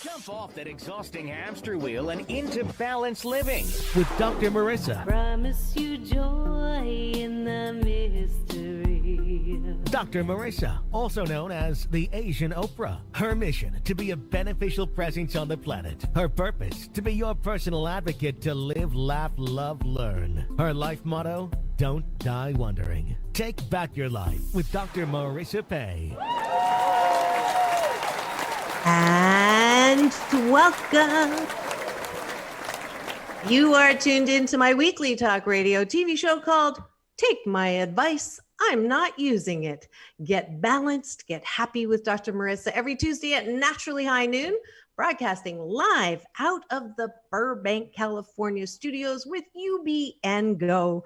Jump off that exhausting hamster wheel and into balanced living with Dr. Marissa. Promise you joy in the mystery. Dr. Marissa, also known as the Asian Oprah. Her mission, to be a beneficial presence on the planet. Her purpose, to be your personal advocate to live, laugh, love, learn. Her life motto, don't die wondering. Take back your life with Dr. Marissa Pay. And welcome. You are tuned into my weekly talk radio TV show called Take My Advice, I'm Not Using It. Get balanced, get happy with Dr. Marissa every Tuesday at naturally high noon, broadcasting live out of the Burbank, California studios with UB and Go.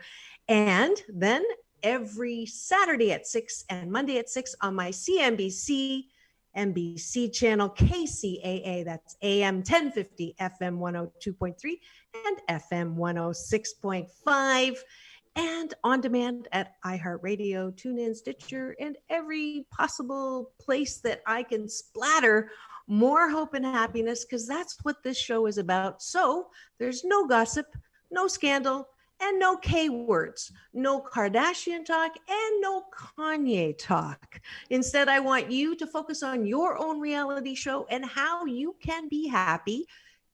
And then every Saturday at 6 and Monday at 6 on my NBC channel, KCAA, that's AM 1050, FM 102.3, and FM 106.5, and on demand at iHeartRadio, TuneIn, Stitcher, and every possible place that I can splatter more hope and happiness, because that's what this show is about. So there's no gossip, no scandal, and no K words, no Kardashian talk, and no Kanye talk. Instead, I want you to focus on your own reality show and how you can be happy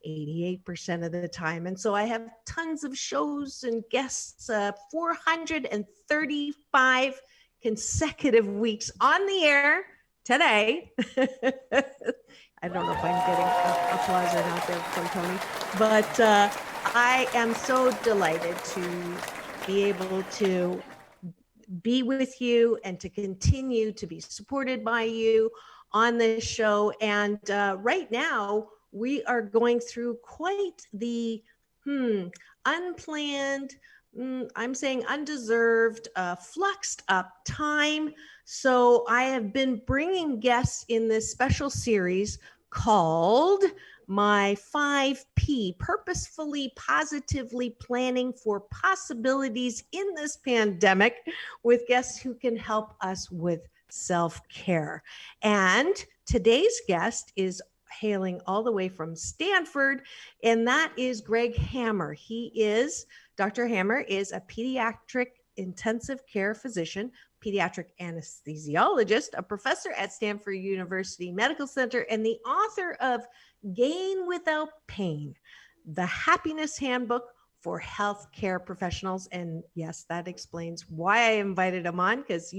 88% of the time. And so I have tons of shows and guests, 435 consecutive weeks on the air today. I don't know if I'm getting applause or not there from Tony, but I am so delighted to be able to be with you and to continue to be supported by you on this show. And right now, we are going through quite the unplanned, I'm saying undeserved, fluxed up time. So I have been bringing guests in this special series called my 5P, Purposefully Positively Planning for Possibilities in this Pandemic, with guests who can help us with self-care. And today's guest is hailing all the way from Stanford, and that is Greg Hammer. Dr. Hammer is a pediatric intensive care physician, pediatric anesthesiologist, a professor at Stanford University Medical Center, and the author of Gain Without Pain, the Happiness Handbook for healthcare professionals. And yes, that explains why I invited him on, because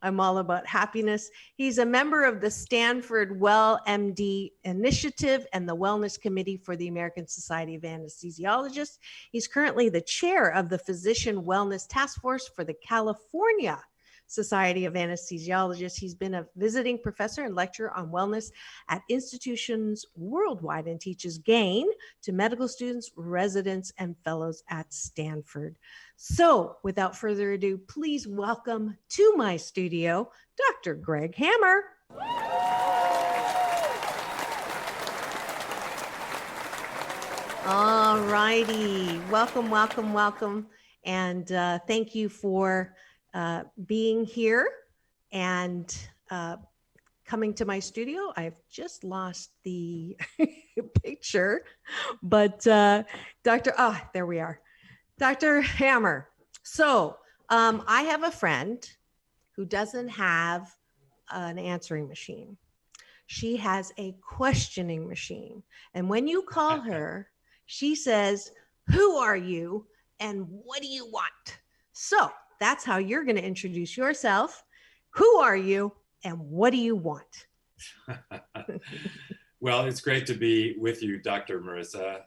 I'm all about happiness. He's a member of the Stanford Well MD Initiative and the Wellness Committee for the American Society of Anesthesiologists. He's currently the chair of the Physician Wellness Task Force for the California Society of Anesthesiologists. He's been a visiting professor and lecturer on wellness at institutions worldwide and teaches GAIN to medical students, residents, and fellows at Stanford. So without further ado, please welcome to my studio, Dr. Greg Hammer. All righty. Welcome. And thank you for being here and coming to my studio. I've just lost the picture, but there we are. Dr. Hammer. So I have a friend who doesn't have an answering machine. She has a questioning machine. And when you call her, she says, "Who are you and what do you want?" So that's how you're going to introduce yourself. Who are you and what do you want? Well, it's great to be with you, Dr. Marissa.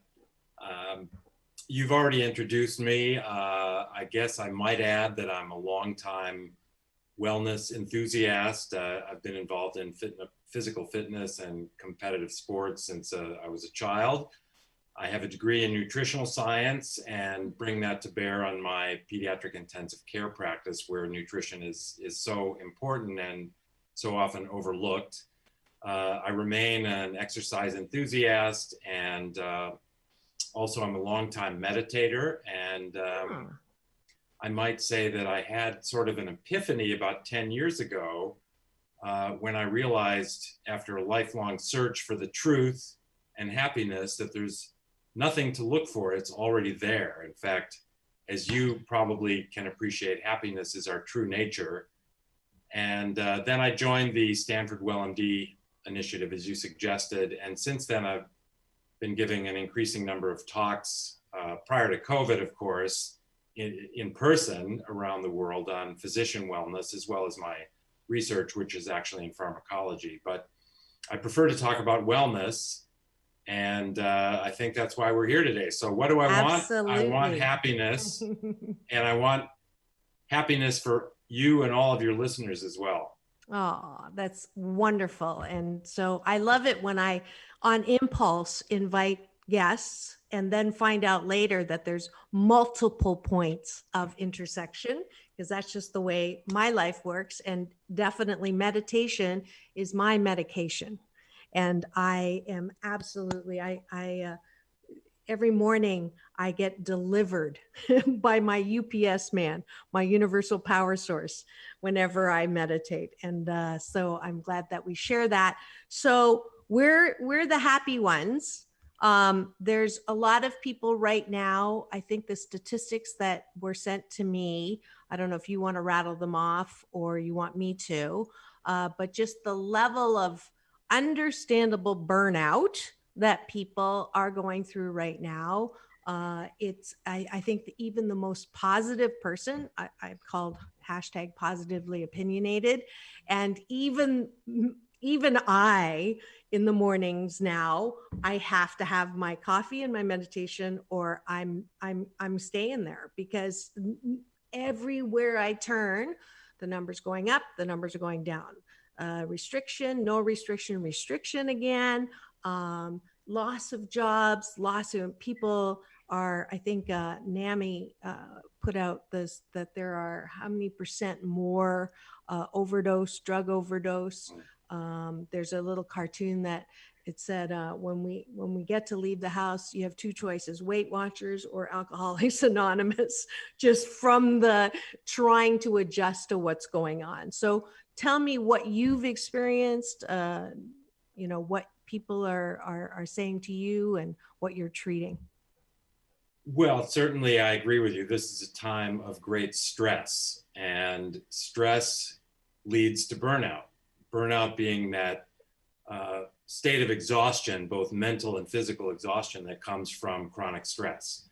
You've already introduced me. I guess I might add that I'm a longtime wellness enthusiast. I've been involved in physical fitness and competitive sports since I was a child. I have a degree in nutritional science and bring that to bear on my pediatric intensive care practice, where nutrition is so important and so often overlooked. I remain an exercise enthusiast, and also I'm a longtime meditator. And I might say that I had sort of an epiphany about 10 years ago when I realized after a lifelong search for the truth and happiness that there's nothing to look for, it's already there. In fact, as you probably can appreciate, happiness is our true nature. And then I joined the Stanford WellMD initiative, as you suggested. And since then, I've been giving an increasing number of talks prior to COVID, of course, in person around the world on physician wellness, as well as my research, which is actually in pharmacology. But I prefer to talk about wellness. And I think that's why we're here today. So what do I Absolutely. want? I want happiness, and I want happiness for you and all of your listeners as well. Oh, that's wonderful. And so I love it when I, on impulse, invite guests and then find out later that there's multiple points of intersection, because that's just the way my life works. And definitely meditation is my medication. And I am absolutely, every morning I get delivered by my UPS man, my universal power source, whenever I meditate. And so I'm glad that we share that. So we're the happy ones. There's a lot of people right now. I think the statistics that were sent to me, I don't know if you want to rattle them off or you want me to, but just the level of understandable burnout that people are going through right now. I think that even the most positive person, I've called hashtag positively opinionated, and even I, in the mornings now, I have to have my coffee and my meditation, or I'm staying there, because everywhere I turn, the numbers going up, the numbers are going down. Restriction, no restriction, restriction again. Loss of jobs, loss of people are, I think NAMI put out this, that there are how many % more drug overdose. There's a little cartoon that it said, when we get to leave the house, you have two choices: Weight Watchers or Alcoholics Anonymous, just from the trying to adjust to what's going on. So tell me what you've experienced, what people are saying to you and what you're treating. Well, certainly I agree with you. This is a time of great stress, and stress leads to burnout. Burnout being that state of exhaustion, both mental and physical exhaustion, that comes from chronic stress.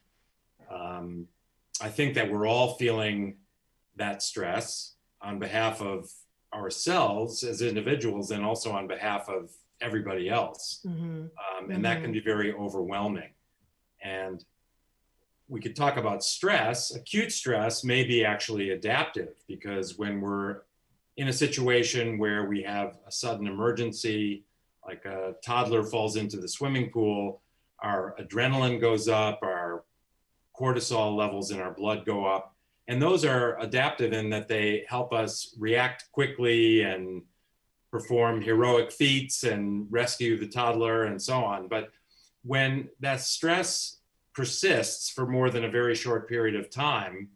I think that we're all feeling that stress on behalf of ourselves as individuals, and also on behalf of everybody else. And that can be very overwhelming. And we could talk about stress. Acute stress may be actually adaptive, because when we're in a situation where we have a sudden emergency, like a toddler falls into the swimming pool, our adrenaline goes up, our cortisol levels in our blood go up. And those are adaptive in that they help us react quickly and perform heroic feats and rescue the toddler and so on. But when that stress persists for more than a very short period of time,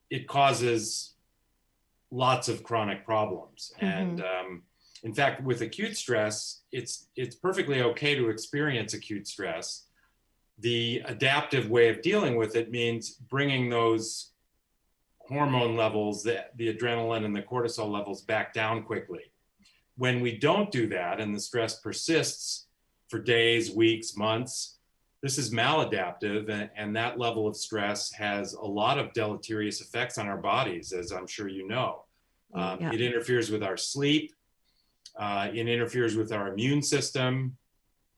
it causes lots of chronic problems. And in fact, with acute stress, it's perfectly okay to experience acute stress. The adaptive way of dealing with it means bringing those hormone levels, the adrenaline and the cortisol levels, back down quickly. When we don't do that and the stress persists for days, weeks, months, this is maladaptive, and that level of stress has a lot of deleterious effects on our bodies, as I'm sure you know. It interferes with our sleep, it interferes with our immune system,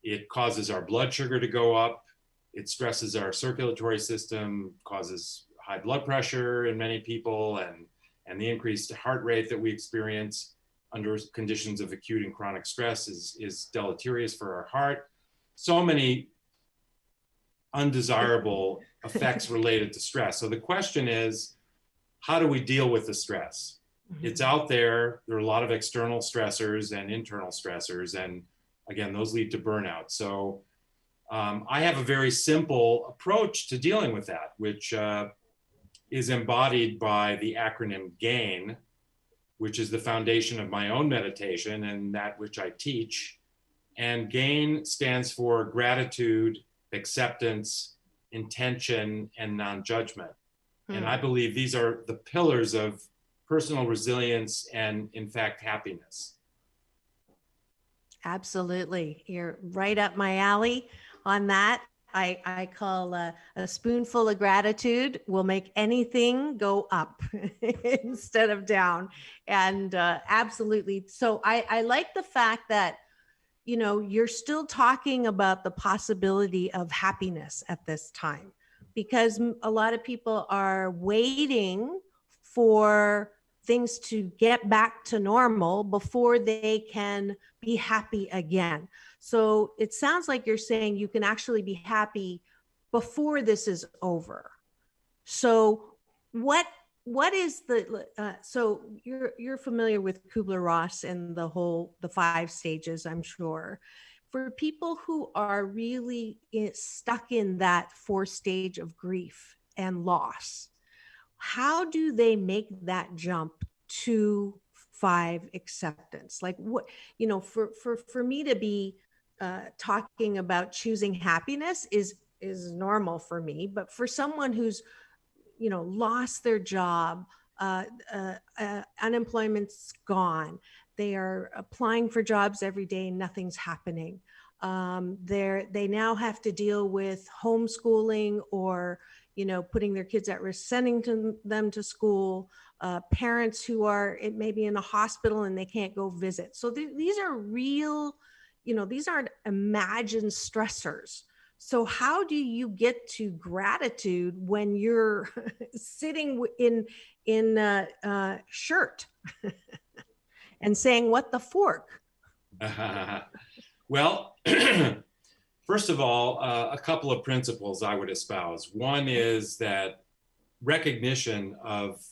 it causes our blood sugar to go up, it stresses our circulatory system, causes high blood pressure in many people, and the increased heart rate that we experience under conditions of acute and chronic stress is deleterious for our heart. So many undesirable effects related to stress. So the question is, how do we deal with the stress? It's out there. There are a lot of external stressors and internal stressors. And again, those lead to burnout. So I have a very simple approach to dealing with that, which is embodied by the acronym GAIN, which is the foundation of my own meditation and that which I teach. And GAIN stands for gratitude, acceptance, intention, and non-judgment. And I believe these are the pillars of personal resilience and, in fact, happiness. Absolutely. You're right up my alley on that. I call a spoonful of gratitude will make anything go up instead of down. And absolutely. So I like the fact that, you know, you're still talking about the possibility of happiness at this time, because a lot of people are waiting for things to get back to normal before they can be happy again. So it sounds like you're saying you can actually be happy before this is over. So what is the so you're familiar with Kubler-Ross and the 5 stages, I'm sure. For people who are really stuck in that 4th stage of grief and loss, how do they make that jump to 5 acceptance? Like, what, you know, for me to be talking about choosing happiness is normal for me, but for someone who's, you know, lost their job, unemployment's gone, they are applying for jobs every day, nothing's happening. They now have to deal with homeschooling or, you know, putting their kids at risk, sending them to school, parents who are maybe in a hospital and they can't go visit. So these are real, you know, these aren't imagined stressors. So how do you get to gratitude when you're sitting in a shirt and saying, "What the fork?" Well, first of all, a couple of principles I would espouse. One is that recognition of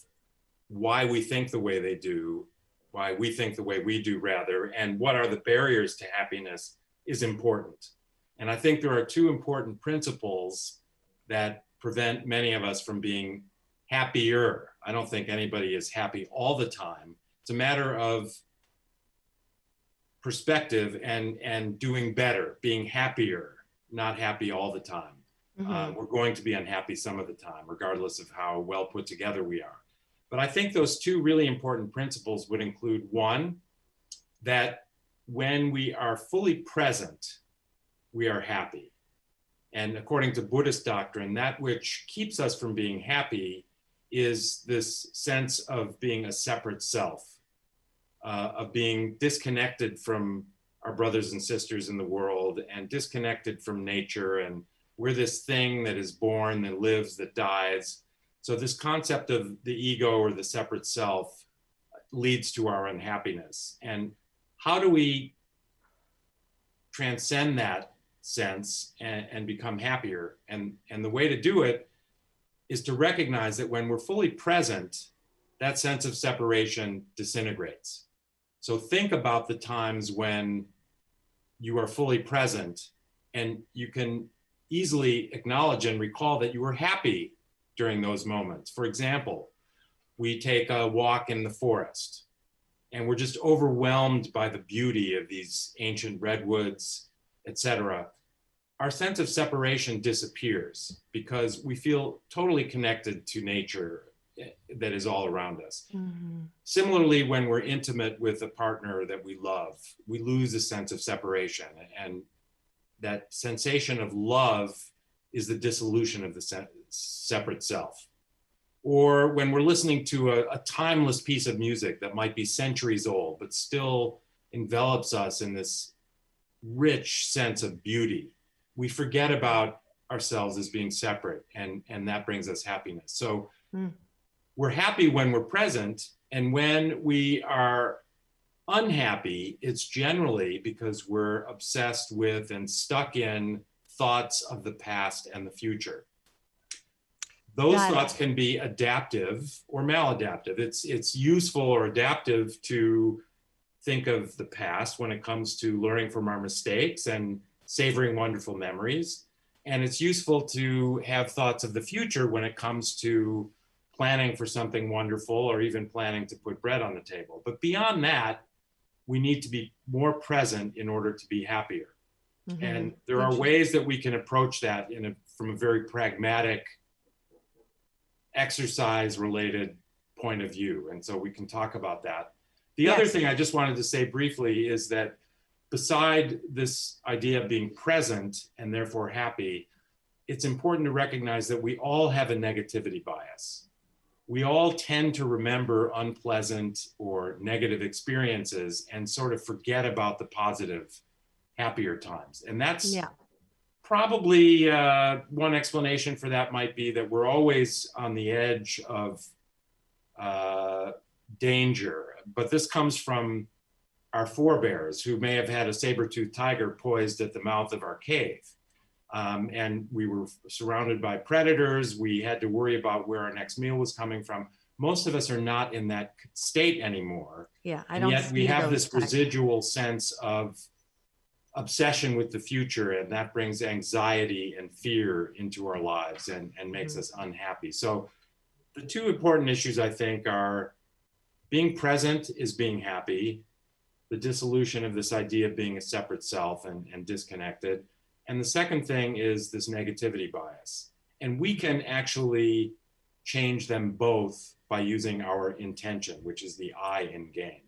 why we think the way they do, why we think the way we do rather, and what are the barriers to happiness is important. And I think there are 2 important principles that prevent many of us from being happier. I don't think anybody is happy all the time. It's a matter of perspective and doing better, being happier, not happy all the time. We're going to be unhappy some of the time, regardless of how well put together we are. But I think those 2 really important principles would include, 1, that when we are fully present, we are happy. And according to Buddhist doctrine, that which keeps us from being happy is this sense of being a separate self, of being disconnected from our brothers and sisters in the world and disconnected from nature. And we're this thing that is born, that lives, that dies. So this concept of the ego or the separate self leads to our unhappiness. And how do we transcend that sense and become happier? And the way to do it is to recognize that when we're fully present, that sense of separation disintegrates. So think about the times when you are fully present and you can easily acknowledge and recall that you were happy during those moments. For example, we take a walk in the forest and we're just overwhelmed by the beauty of these ancient redwoods, etc. Our sense of separation disappears because we feel totally connected to nature that is all around us. Similarly, when we're intimate with a partner that we love, we lose a sense of separation, and that sensation of love is the dissolution of the separate self. Or when we're listening to a timeless piece of music that might be centuries old, but still envelops us in this rich sense of beauty, we forget about ourselves as being separate, and that brings us happiness. So we're happy when we're present, and when we are unhappy, it's generally because we're obsessed with and stuck in thoughts of the past and the future. Those thoughts can be adaptive or maladaptive. It's useful or adaptive to think of the past when it comes to learning from our mistakes and savoring wonderful memories. And it's useful to have thoughts of the future when it comes to planning for something wonderful or even planning to put bread on the table. But beyond that, we need to be more present in order to be happier. Mm-hmm. And there are ways that we can approach that from a very pragmatic, exercise-related point of view. And so we can talk about that. The other thing I just wanted to say briefly is that beside this idea of being present and therefore happy, it's important to recognize that we all have a negativity bias. We all tend to remember unpleasant or negative experiences and sort of forget about the positive, happier times. And that's probably one explanation for that might be that we're always on the edge of danger. But this comes from our forebears who may have had a saber-toothed tiger poised at the mouth of our cave. And we were surrounded by predators. We had to worry about where our next meal was coming from. Most of us are not in that state anymore. Yeah, I don't. Yet we have this residual sense of obsession with the future, and that brings anxiety and fear into our lives and makes us unhappy. So the two important issues, I think, are being present is being happy, the dissolution of this idea of being a separate self and disconnected. And the second thing is this negativity bias. And we can actually change them both by using our intention, which is the I in game.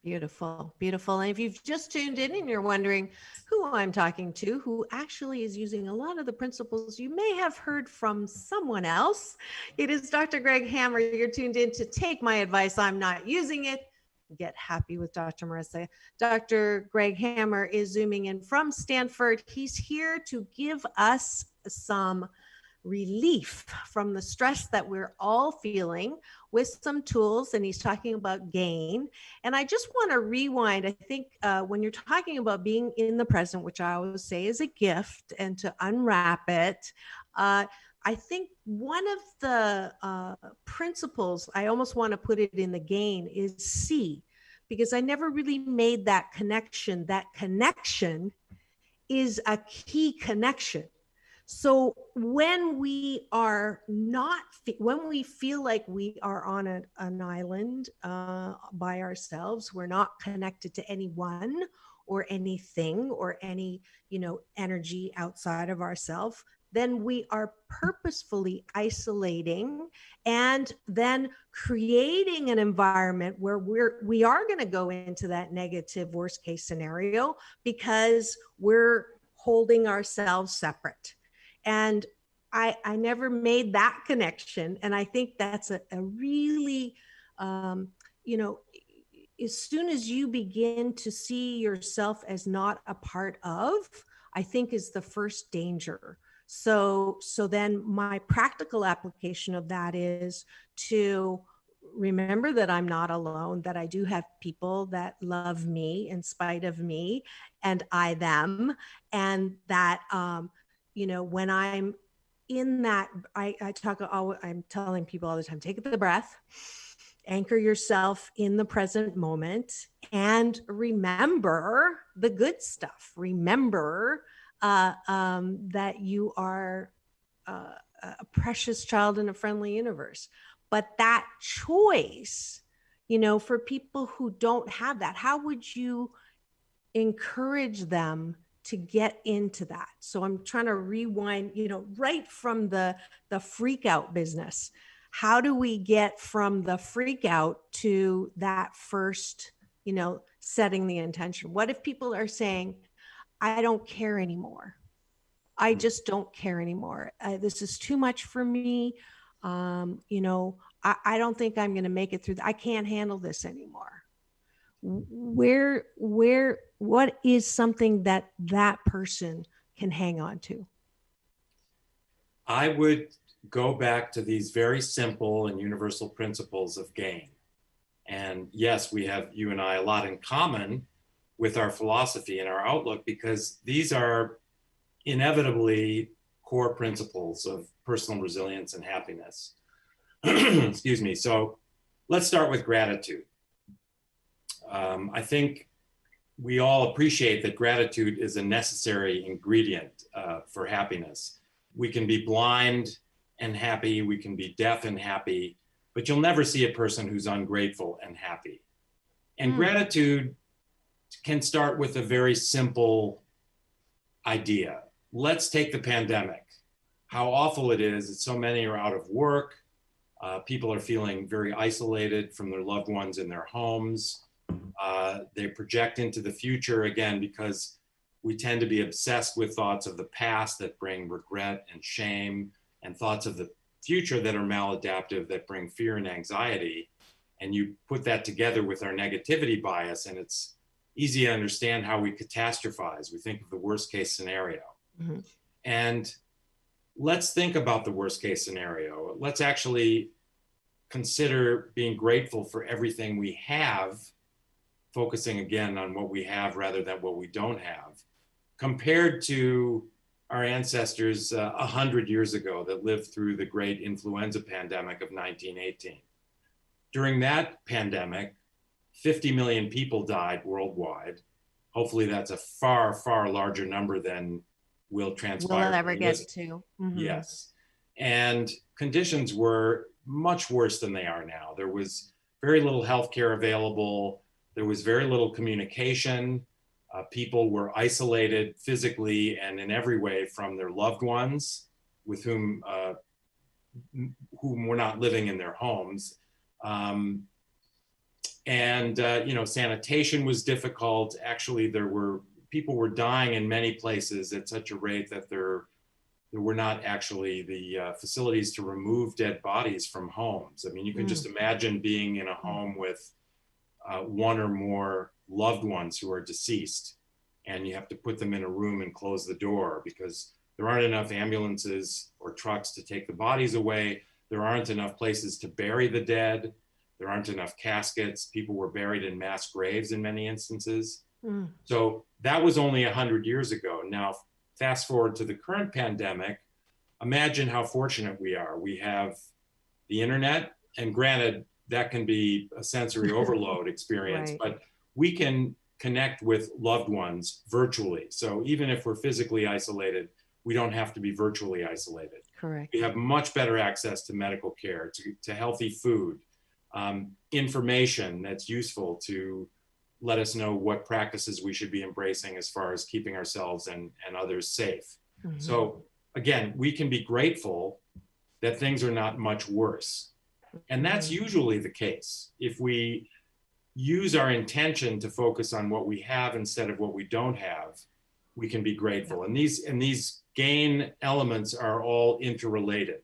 Beautiful, beautiful. And if you've just tuned in and you're wondering who I'm talking to, who actually is using a lot of the principles you may have heard from someone else, it is Dr. Greg Hammer. You're tuned in to Take My Advice, I'm Not Using It. Get happy with Dr. Marissa. Dr. Greg Hammer is zooming in from Stanford. He's here to give us some relief from the stress that we're all feeling with some tools, and he's talking about gain. And I just want to rewind. I think when you're talking about being in the present, which I always say is a gift, and to unwrap it, I think one of the principles, I almost want to put it in the gain, is see, because I never really made that connection. That connection is a key connection. So when we are not, when we feel like we are on an island by ourselves, we're not connected to anyone or anything or any, energy outside of ourselves, then we are purposefully isolating and then creating an environment where we are going to go into that negative worst case scenario because we're holding ourselves separate. And I never made that connection. And I think that's a really, as soon as you begin to see yourself as not a part of, I think is the first danger. So then my practical application of that is to remember that I'm not alone, that I do have people that love me in spite of me and I them. And that, when I'm in that, I'm telling people all the time, take the breath, anchor yourself in the present moment, and remember the good stuff. Remember that you are a precious child in a friendly universe. But that choice, for people who don't have that, how would you encourage them to get into that? So I'm trying to rewind, right from the freak out business. How do we get from the freak out to that first, setting the intention? What if people are saying, I don't care anymore. I just don't care anymore. This is too much for me. I don't think I'm going to make it through. I can't handle this anymore. What is something that person can hang on to? I would go back to these very simple and universal principles of gain. And yes, we have, you and I, a lot in common with our philosophy and our outlook, because these are inevitably core principles of personal resilience and happiness. Excuse me. So let's start with gratitude. I think we all appreciate that gratitude is a necessary ingredient for happiness. We can be blind and happy, we can be deaf and happy, but you'll never see a person who's ungrateful and happy. And gratitude can start with a very simple idea. Let's take the pandemic. How awful it is that so many are out of work. People are feeling very isolated from their loved ones in their homes. They project into the future again because we tend to be obsessed with thoughts of the past that bring regret and shame, and thoughts of the future that are maladaptive, that bring fear and anxiety. And you put that together with our negativity bias, and it's easy to understand how we catastrophize. We think of the worst case scenario. And let's think about the worst case scenario. Let's actually consider being grateful for everything we have, focusing again on what we have rather than what we don't have, compared to our ancestors 100 years ago that lived through the great influenza pandemic of 1918. During that pandemic, 50 million people died worldwide. Hopefully that's a far, far larger number than will transpire. Will it ever get to? Yes. And conditions were much worse than they are now. There was very little healthcare available. There was very little communication. People were isolated physically and in every way from their loved ones with whom were not living in their homes. Sanitation was difficult. Actually, people were dying in many places at such a rate that there were not actually the facilities to remove dead bodies from homes. I mean, you can just imagine being in a home with one or more loved ones who are deceased, and you have to put them in a room and close the door because there aren't enough ambulances or trucks to take the bodies away. There aren't enough places to bury the dead. There aren't enough caskets. People were buried in mass graves in many instances. So that was only 100 years ago. Now, fast forward to the current pandemic, imagine how fortunate we are. We have the internet, and granted, that can be a sensory overload experience, Right. but we can connect with loved ones virtually. So even if we're physically isolated, we don't have to be virtually isolated. Correct. We have much better access to medical care, to healthy food, information that's useful to let us know what practices we should be embracing as far as keeping ourselves and others safe. So again, we can be grateful that things are not much worse. And that's usually the case. If we use our intention to focus on what we have instead of what we don't have, we can be grateful. And these gain elements are all interrelated.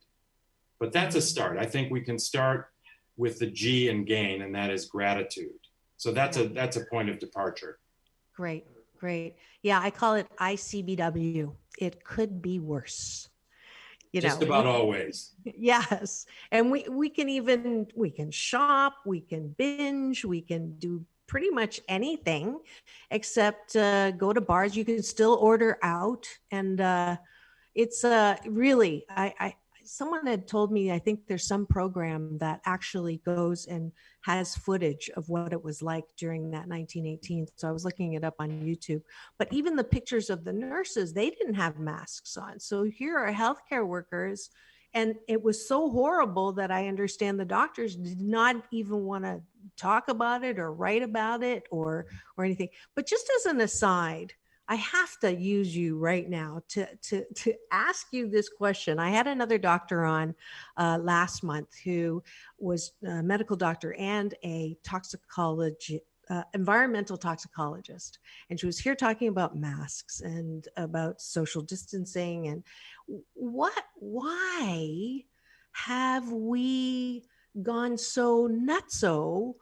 But that's a start. I think we can start with the G in gain, and that is gratitude. So that's a point of departure. Great. Yeah, I call it ICBW. It could be worse. Just about always. Yes. And we can shop, we can binge, we can do pretty much anything except go to bars. You can still order out. And it's really, someone had told me, I think there's some program that actually goes and has footage of what it was like during that 1918. So I was looking it up on YouTube, but even the pictures of the nurses, they didn't have masks on. So here are healthcare workers, and it was so horrible that I understand the doctors did not even want to talk about it or write about it or anything. But just as an aside, I have to use you right now to ask you this question. I had another doctor on last month who was a medical doctor and a environmental toxicologist. And she was here talking about masks and about social distancing and why have we gone so nutso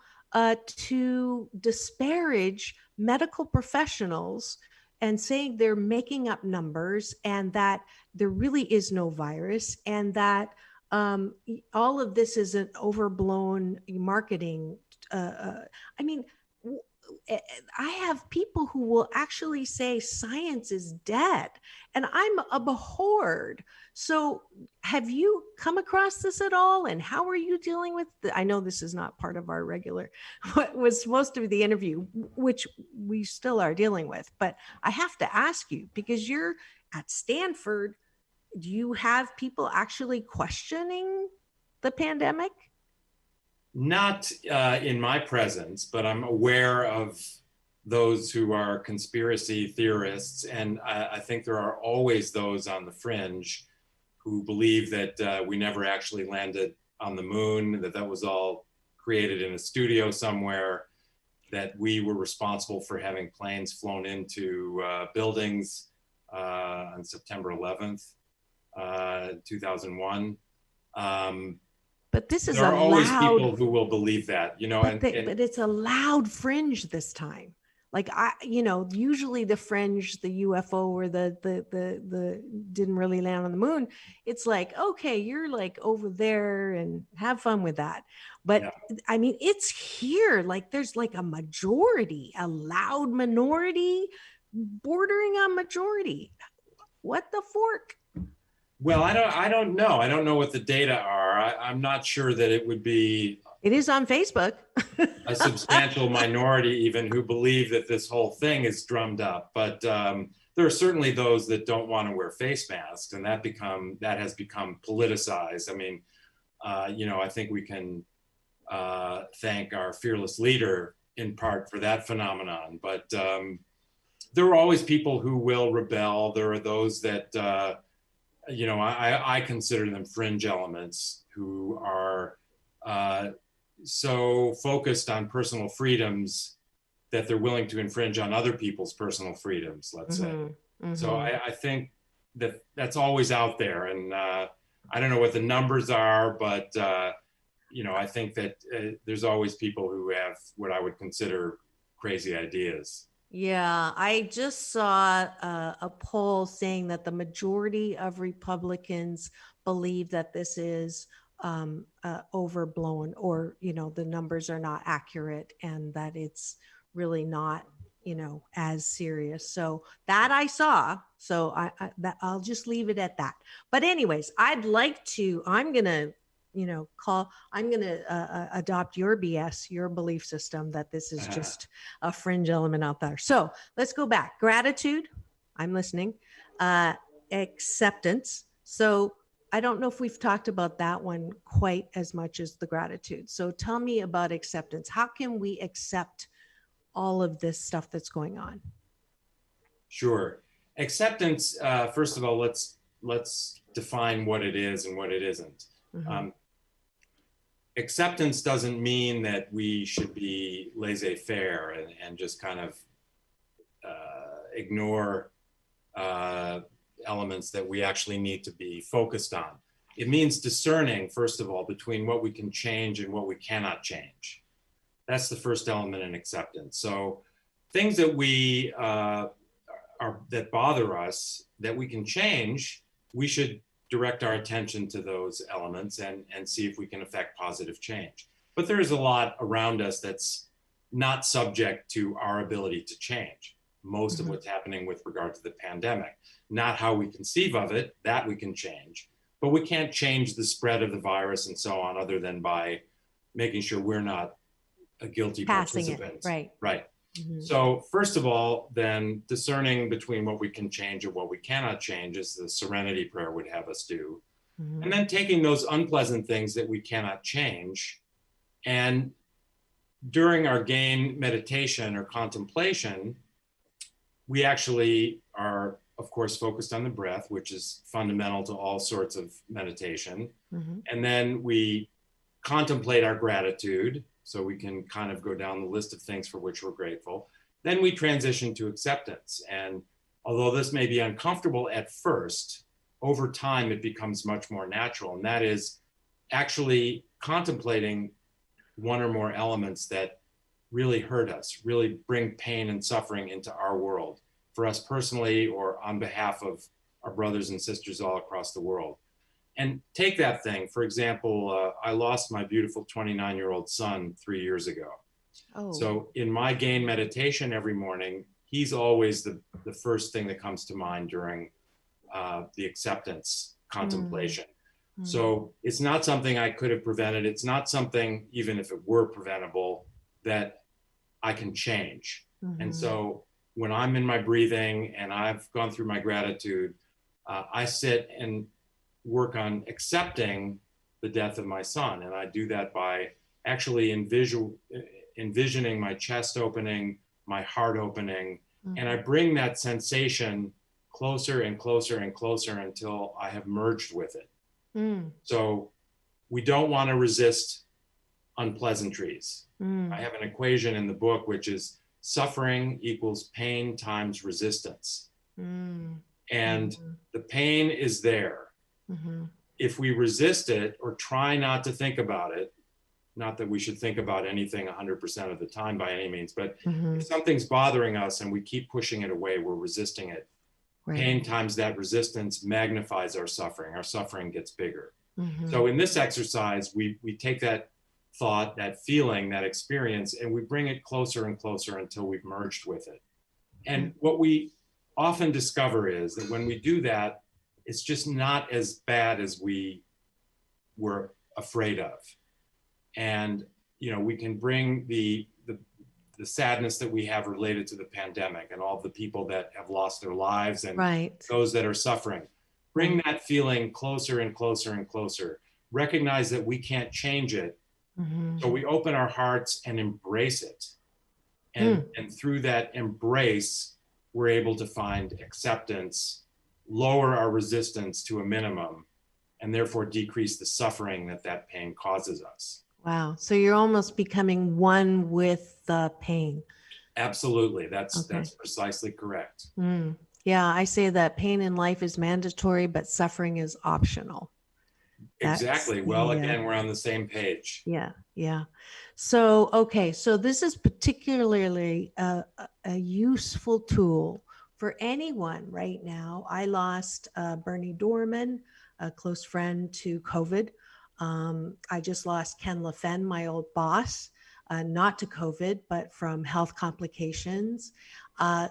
to disparage medical professionals and saying they're making up numbers and that there really is no virus and that all of this is an overblown marketing. I mean, I have people who will actually say science is dead, and I'm abhorred. So have you come across this at all? And how are you dealing with I know this is not part of our regular, what was supposed to be the interview, which we still are dealing with, but I have to ask you, because you're at Stanford, do you have people actually questioning the pandemic? Not in my presence, but I'm aware of those who are conspiracy theorists. And I think there are always those on the fringe who believe that we never actually landed on the moon, that was all created in a studio somewhere, that we were responsible for having planes flown into buildings on September 11th, 2001. But this is there are always loud, people who will believe that, you know, but it's a loud fringe this time. Like usually the fringe, the UFO or the didn't really land on the moon. It's like, okay, you're like over there and have fun with that. But yeah. I mean, it's here. Like there's like a majority, a loud minority bordering on majority. What the fork? Well, I don't know. I don't know what the data are. I'm not sure that it would be. It is on Facebook. A substantial minority even who believe that this whole thing is drummed up. But there are certainly those that don't want to wear face masks, and that has become politicized. I mean, I think we can thank our fearless leader in part for that phenomenon. But there are always people who will rebel. There are those that, I consider them fringe elements who are so focused on personal freedoms that they're willing to infringe on other people's personal freedoms, let's say. Mm-hmm. So I think that's always out there. And I don't know what the numbers are, but, I think that there's always people who have what I would consider crazy ideas. Yeah, I just saw a poll saying that the majority of Republicans believe that this is overblown, or the numbers are not accurate, and that it's really not as serious. So that I saw. So I'll just leave it at that. But anyways, I'm gonna adopt your BS, your belief system that this is just a fringe element out there. So let's go back. Gratitude, I'm listening. Acceptance. So I don't know if we've talked about that one quite as much as the gratitude. So tell me about acceptance. How can we accept all of this stuff that's going on? Sure. Acceptance, first of all, let's define what it is and what it isn't. Mm-hmm. Acceptance doesn't mean that we should be laissez-faire and just kind of ignore elements that we actually need to be focused on. It means discerning, first of all, between what we can change and what we cannot change. That's the first element in acceptance. So things that that bother us, that we can change, we should direct our attention to those elements and see if we can affect positive change. But there is a lot around us that's not subject to our ability to change. Most of what's happening with regard to the pandemic, not how we conceive of it, that we can change, but we can't change the spread of the virus and so on, other than by making sure we're not a guilty participant. Right. Mm-hmm. So first of all, then discerning between what we can change and what we cannot change is the serenity prayer would have us do. Mm-hmm. And then taking those unpleasant things that we cannot change, and during our gain meditation or contemplation, we actually are, of course, focused on the breath, which is fundamental to all sorts of meditation. Mm-hmm. And then we contemplate our gratitude, so we can kind of go down the list of things for which we're grateful. Then we transition to acceptance. And although this may be uncomfortable at first, over time it becomes much more natural. And that is actually contemplating one or more elements that really hurt us, really bring pain and suffering into our world, for us personally or on behalf of our brothers and sisters all across the world. And take that thing, for example, I lost my beautiful 29-year-old son 3 years ago. Oh. So in my gain meditation every morning, he's always the first thing that comes to mind during the acceptance contemplation. Mm. So it's not something I could have prevented. It's not something, even if it were preventable, that I can change. Mm-hmm. And so when I'm in my breathing and I've gone through my gratitude, I sit and work on accepting the death of my son. And I do that by actually envisioning my chest opening, my heart opening, and I bring that sensation closer and closer and closer until I have merged with it. So we don't want to resist unpleasantries. I have an equation in the book, which is suffering equals pain times resistance. And the pain is there. If we resist it or try not to think about it, not that we should think about anything 100% of the time by any means, but if something's bothering us and we keep pushing it away, we're resisting it. Pain times that resistance magnifies our suffering. Our suffering gets bigger. So in this exercise, we take that thought, that feeling, that experience, and we bring it closer and closer until we've merged with it. And what we often discover is that when we do that, it's just not as bad as we were afraid of. And, you know, we can bring the sadness that we have related to the pandemic and all the people that have lost their lives and those that are suffering. Bring that feeling closer and closer and closer. Recognize that we can't change it. So we open our hearts and embrace it. And through that embrace, we're able to find acceptance, lower our resistance to a minimum, and therefore decrease the suffering that pain causes us. Wow. So you're almost becoming one with the pain. Absolutely. That's precisely correct. Yeah, I say that pain in life is mandatory, but suffering is optional. Exactly. Well, again, we're on the same page. Yeah. So, okay. So this is particularly a useful tool for anyone right now. I lost Bernie Dorman, a close friend, to COVID. I just lost Ken LaFen, my old boss, not to COVID, but from health complications.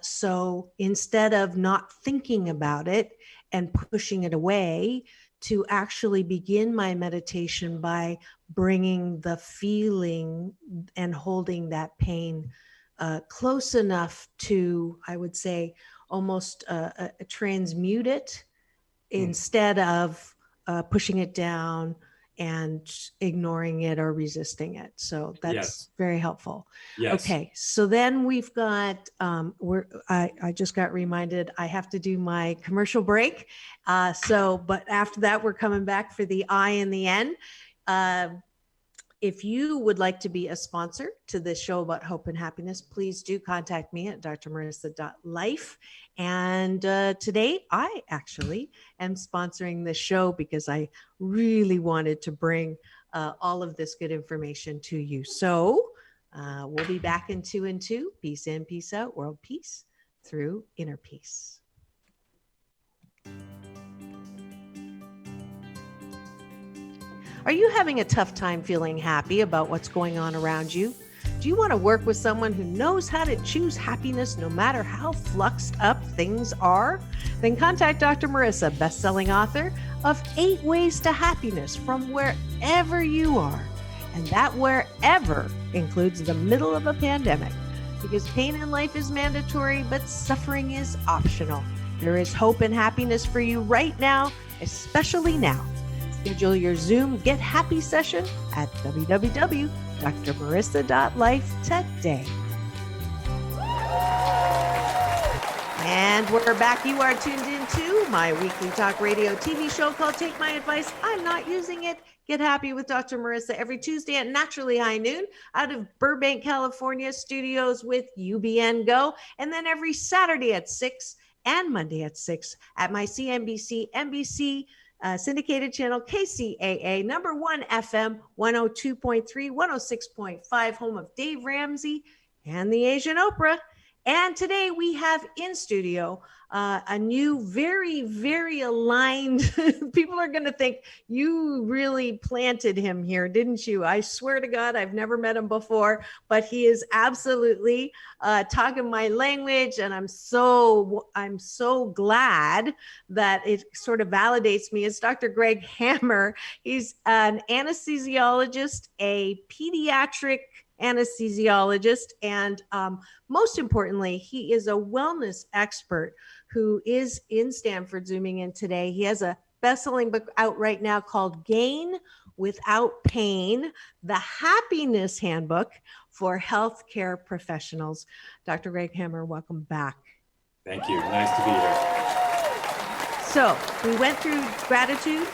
So instead of not thinking about it and pushing it away, to actually begin my meditation by bringing the feeling and holding that pain close enough to, I would say, almost transmute it instead of pushing it down and ignoring it or resisting it. So that's very helpful. Okay. So then we've got, I just got reminded I have to do my commercial break. But after that, we're coming back for the I and the N. If you would like to be a sponsor to this show about hope and happiness, please do contact me at drmarissa.life. And today I actually am sponsoring this show because I really wanted to bring all of this good information to you. So we'll be back in 2 and 2. Peace in, peace out, world peace through inner peace. Are you having a tough time feeling happy about what's going on around you? Do you want to work with someone who knows how to choose happiness no matter how fluxed up things are? Then contact Dr. Marissa, best-selling author of 8 Ways to Happiness from wherever you are. And that wherever includes the middle of a pandemic. Because pain in life is mandatory, but suffering is optional. There is hope and happiness for you right now, especially now. Schedule your Zoom Get Happy session at www.drmarissa.life today. And we're back. You are tuned into my weekly talk radio TV show called Take My Advice. I'm not using it. Get Happy with Dr. Marissa every Tuesday at naturally high noon out of Burbank, California studios with UBN Go. And then every Saturday at 6 and Monday at 6 at my CNBC, NBC, syndicated channel KCAA, number 1 FM, 102.3, 106.5, home of Dave Ramsey and the Asian Oprah. And today we have in studio a new, very, very aligned, people are going to think you really planted him here, didn't you? I swear to God, I've never met him before, but he is absolutely talking my language. And I'm so glad that it sort of validates me. It's Dr. Greg Hammer. He's an anesthesiologist, a pediatric anesthesiologist, and most importantly, he is a wellness expert who is in Stanford, zooming in today. He has a best-selling book out right now called Gain without pain, the Happiness Handbook for healthcare professionals. Dr. Greg Hammer, welcome back. Thank you. Nice to be here. So we went through gratitude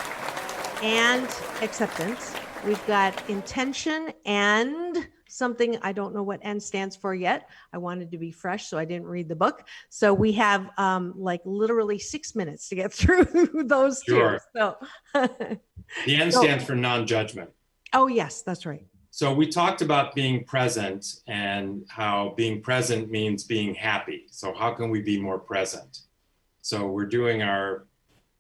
and acceptance. We've got intention and something, I don't know what N stands for yet. I wanted to be fresh, so I didn't read the book. So we have like literally 6 minutes to get through those Sure. two. So The N stands for non-judgment. oh yes, that's right. So we talked about being present and how being present means being happy. So how can we be more present? So we're doing our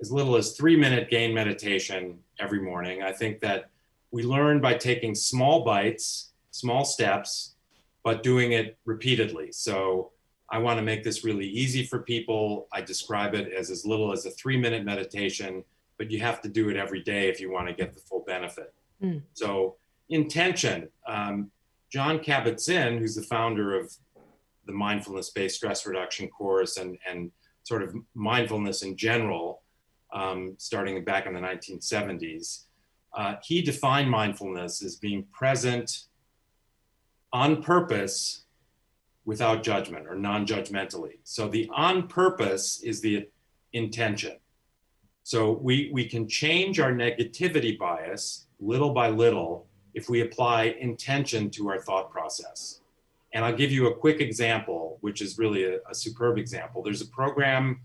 as little as 3-minute gain meditation every morning. I think that we learn by taking small bites, small steps, but doing it repeatedly. So I want to make this really easy for people. I describe it as little as a 3-minute meditation, but you have to do it every day if you want to get the full benefit. So intention. John Kabat-Zinn, who's the founder of the mindfulness-based stress reduction course and sort of mindfulness in general, starting back in the 1970s, he defined mindfulness as being present on purpose without judgment or non-judgmentally. So the on purpose is the intention. So we can change our negativity bias little by little if we apply intention to our thought process. And I'll give you a quick example, which is really a superb example. There's a program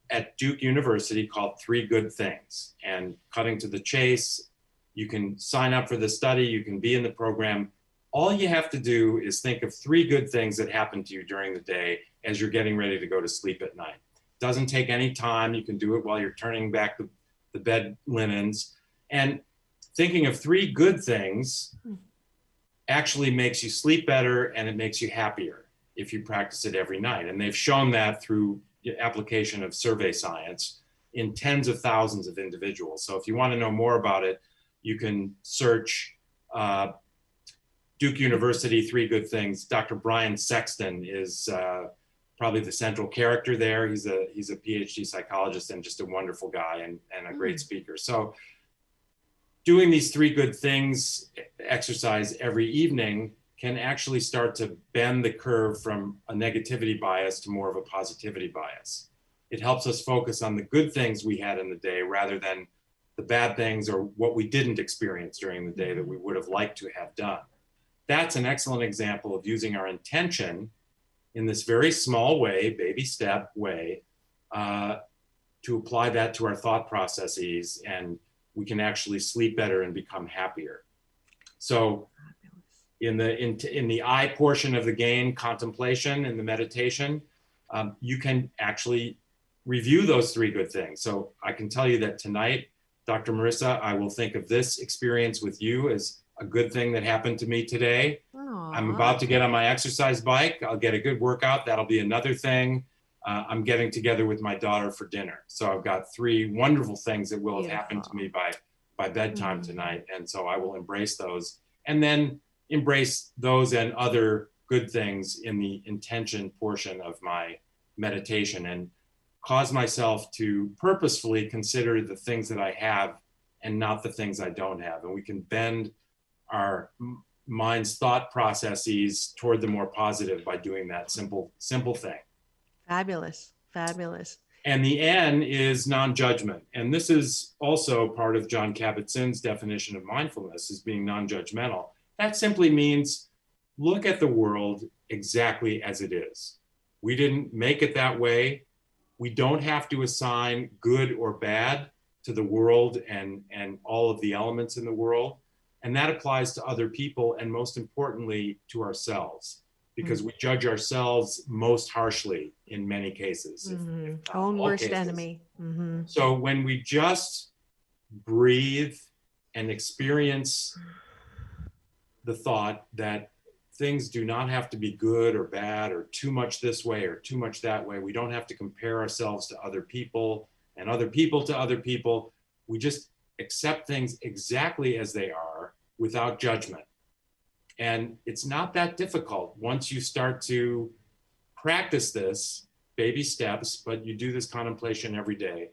at Duke University called 3 Good Things. And cutting to the chase, you can sign up for the study, you can be in the program. All you have to do is think of 3 good things that happen to you during the day as you're getting ready to go to sleep at night. Doesn't take any time. You can do it while you're turning back the bed linens. And thinking of 3 good things actually makes you sleep better and it makes you happier if you practice it every night. And they've shown that through application of survey science in tens of thousands of individuals. So if you want to know more about it, you can search Duke University 3 Good Things. Dr. Brian Sexton is probably the central character there. He's a PhD psychologist and just a wonderful guy and a great speaker. So doing these 3 good things exercise every evening can actually start to bend the curve from a negativity bias to more of a positivity bias. It helps us focus on the good things we had in the day rather than the bad things or what we didn't experience during the day that we would have liked to have done. That's an excellent example of using our intention in this very small way, baby step way, to apply that to our thought processes, and we can actually sleep better and become happier. So in the I portion of the gain, contemplation and the meditation, you can actually review those 3 good things. So I can tell you that tonight, Dr. Marissa, I will think of this experience with you as a good thing that happened to me today. Aww. I'm about to get on my exercise bike. I'll get a good workout. That'll be another thing. I'm getting together with my daughter for dinner. So I've got 3 wonderful things that will have happened to me by bedtime tonight. And so I will embrace those and then embrace those and other good things in the intention portion of my meditation and cause myself to purposefully consider the things that I have and not the things I don't have. And we can bend our mind's thought processes toward the more positive by doing that simple thing. Fabulous, fabulous. And the N is non-judgment. And this is also part of John Kabat-Zinn's definition of mindfulness as being non-judgmental. That simply means look at the world exactly as it is. We didn't make it that way. We don't have to assign good or bad to the world and all of the elements in the world. And that applies to other people and most importantly to ourselves, because we judge ourselves most harshly in many cases. Own worst enemy. So when we just breathe and experience the thought that things do not have to be good or bad or too much this way or too much that way. We don't have to compare ourselves to other people and other people to other people. We just accept things exactly as they are without judgment. And it's not that difficult once you start to practice this, baby steps, but you do this contemplation every day.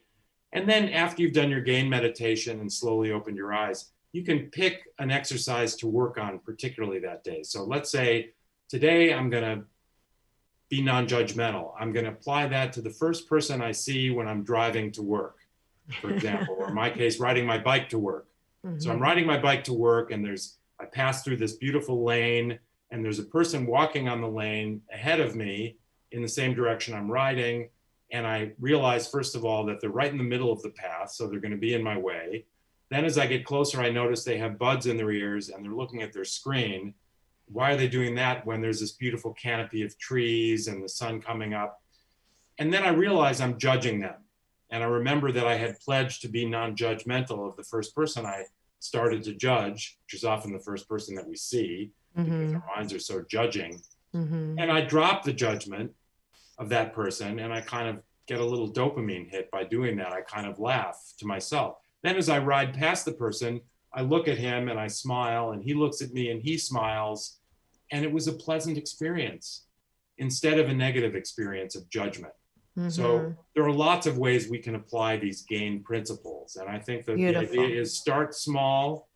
And then after you've done your gain meditation and slowly opened your eyes, you can pick an exercise to work on particularly that day. So let's say today I'm going to be non-judgmental. I'm going to apply that to the first person I see when I'm driving to work, for example, or in my case, riding my bike to work. So I'm riding my bike to work, and I pass through this beautiful lane, and there's a person walking on the lane ahead of me in the same direction I'm riding. And I realize, first of all, that they're right in the middle of the path, so they're going to be in my way. Then as I get closer, I notice they have buds in their ears and they're looking at their screen. Why are they doing that when there's this beautiful canopy of trees and the sun coming up? And then I realize I'm judging them. And I remember that I had pledged to be non-judgmental of the first person I started to judge, which is often the first person that we see, because our minds are so judging. And I drop the judgment of that person, and I kind of get a little dopamine hit by doing that. I kind of laugh to myself. Then as I ride past the person, I look at him and I smile, and he looks at me and he smiles. And it was a pleasant experience instead of a negative experience of judgment. So there are lots of ways we can apply these GAIN principles. And I think that the idea is start small,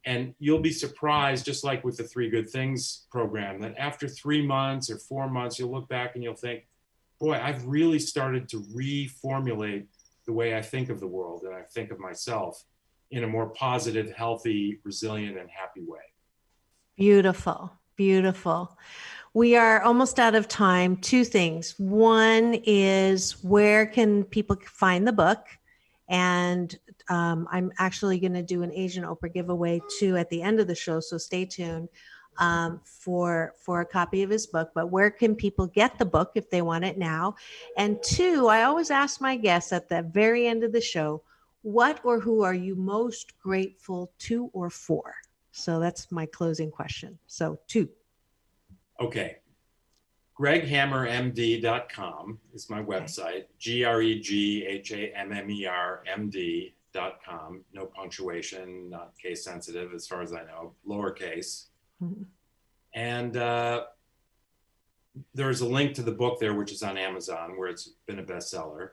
and you'll be surprised, just like with the 3 Good Things program, that after 3 months or 4 months, you'll look back and you'll think, boy, I've really started to reformulate the way I think of the world and I think of myself in a more positive, healthy, resilient, and happy way. Beautiful, beautiful. We are almost out of time. 2 things. One is, where can people find the book? And I'm actually going to do an Asian Oprah giveaway too at the end of the show, so stay tuned for a copy of his book. But where can people get the book if they want it now? And 2, I always ask my guests at the very end of the show, what or who are you most grateful to or for? So that's my closing question. So 2. Okay. GregHammerMD.com is my website. GregHammerMD.com. No punctuation, not case sensitive as far as I know, lowercase. And there's a link to the book there, which is on Amazon, where it's been a bestseller.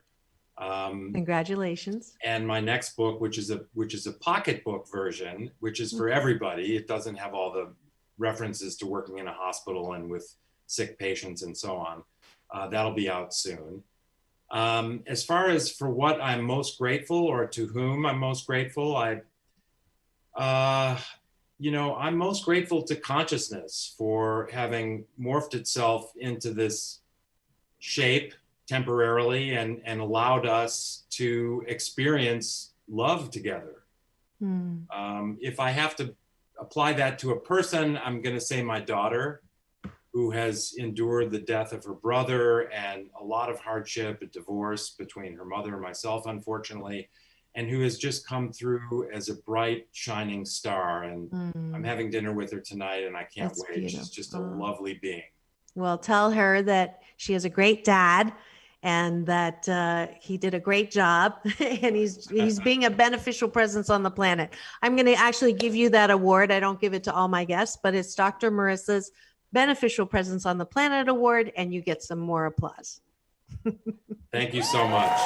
Congratulations. And my next book, which is a pocketbook version, which is for everybody. It doesn't have all the references to working in a hospital and with sick patients and so on. That'll be out soon. As far as for what I'm most grateful, or to whom I'm most grateful, I'm most grateful to consciousness for having morphed itself into this shape temporarily and allowed us to experience love together. If I have to apply that to a person, I'm going to say my daughter, who has endured the death of her brother and a lot of hardship, a divorce between her mother and myself, unfortunately, and who has just come through as a bright, shining star. And I'm having dinner with her tonight, and I can't wait. Beautiful. She's just a lovely being. Well, tell her that she has a great dad, and that he did a great job, and he's being a beneficial presence on the planet. I'm going to actually give you that award. I don't give it to all my guests, but it's Dr. Marissa's Beneficial Presence on the Planet Award, and you get some more applause. Thank you so much.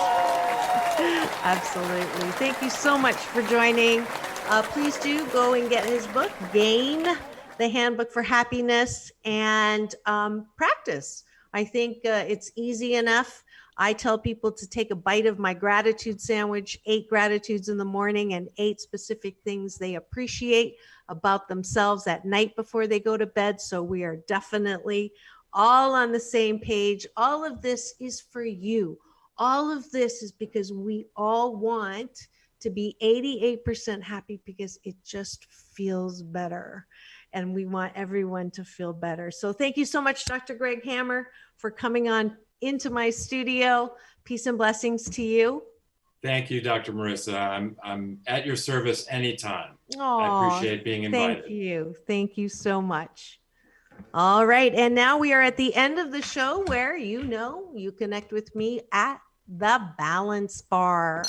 Absolutely. Thank you so much for joining. Please do go and get his book, GAIN, the Handbook for Happiness, and practice. I think it's easy enough. I tell people to take a bite of my gratitude sandwich, 8 gratitudes in the morning and 8 specific things they appreciate about themselves at night before they go to bed. So we are definitely all on the same page. All of this is for you. All of this is because we all want to be 88% happy, because it just feels better. And we want everyone to feel better. So thank you so much, Dr. Greg Hammer, for coming on into my studio. Peace and blessings to you. Thank you, Dr. Marissa. I'm at your service anytime. Aww, I appreciate being invited. Thank you. Thank you so much. All right. And now we are at the end of the show, where you connect with me at the Balance Bar.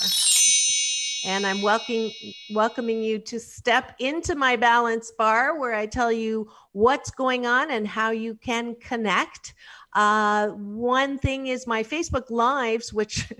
And I'm welcoming you to step into my Balance Bar, where I tell you what's going on and how you can connect. One thing is my Facebook Lives, which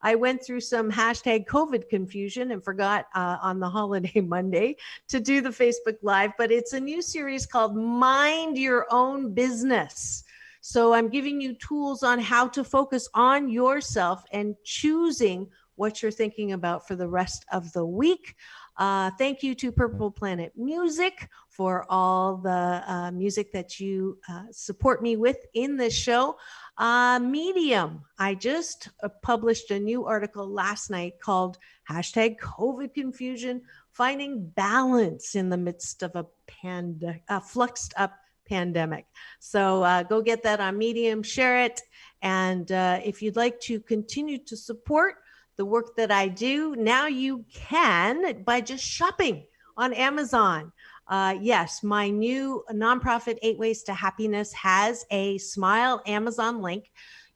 I went through some hashtag COVID confusion and forgot on the holiday Monday to do the Facebook Live, but it's a new series called Mind Your Own Business. So I'm giving you tools on how to focus on yourself and choosing what you're thinking about for the rest of the week. Thank you to Purple Planet Music for all the music that you support me with in this show. Medium, I just published a new article last night called hashtag COVID confusion, finding balance in the midst of a fluxed up pandemic. So go get that on Medium, share it. And if you'd like to continue to support the work that I do, now you can by just shopping on Amazon. Yes, my new nonprofit 8 Ways to Happiness has a Smile Amazon link.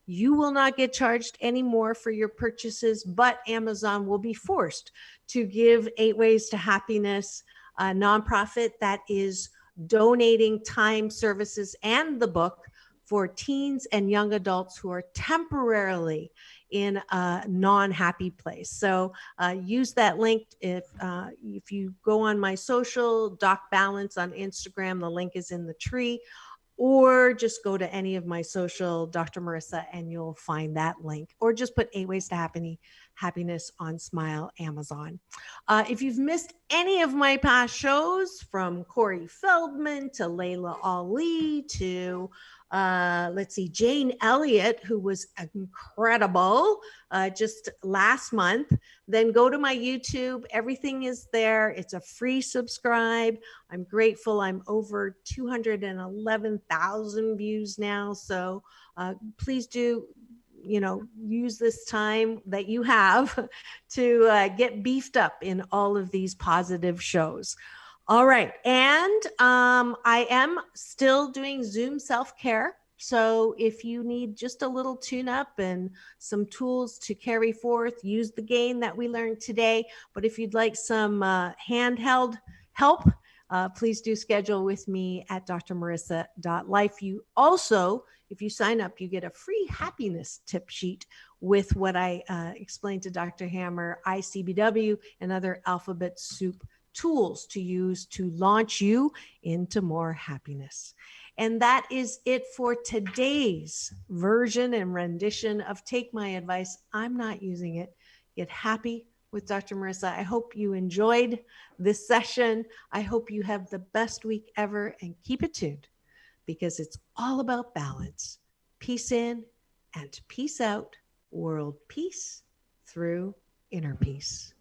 You will not get charged anymore for your purchases, but Amazon will be forced to give 8 Ways to Happiness, a nonprofit that is donating time, services, and the book for teens and young adults who are temporarily in a non-happy place. So use that link. If you go on my social, Doc Balance on Instagram, the link is in the tree, or just go to any of my social, Dr. Marissa, and you'll find that link, or just put 8 Ways to Happiness on Smile Amazon. If you've missed any of my past shows, from Corey Feldman to Layla Ali to Jane Elliott, who was incredible just last month, then go to my YouTube. Everything is there. It's a free subscribe. I'm grateful. I'm over 211,000 views now. So please do, use this time that you have to get beefed up in all of these positive shows. All right. And I am still doing Zoom self-care. So if you need just a little tune-up and some tools to carry forth, use the gain that we learned today. But if you'd like some handheld help, please do schedule with me at drmarissa.life. You also, if you sign up, you get a free happiness tip sheet with what I explained to Dr. Hammer, ICBW, and other alphabet soup tools to use to launch you into more happiness. And that is it for today's version and rendition of Take My Advice. I'm not using it. Get happy with Dr. Marissa. I hope you enjoyed this session. I hope you have the best week ever, and keep it tuned, because it's all about balance. Peace in and peace out. World peace through inner peace.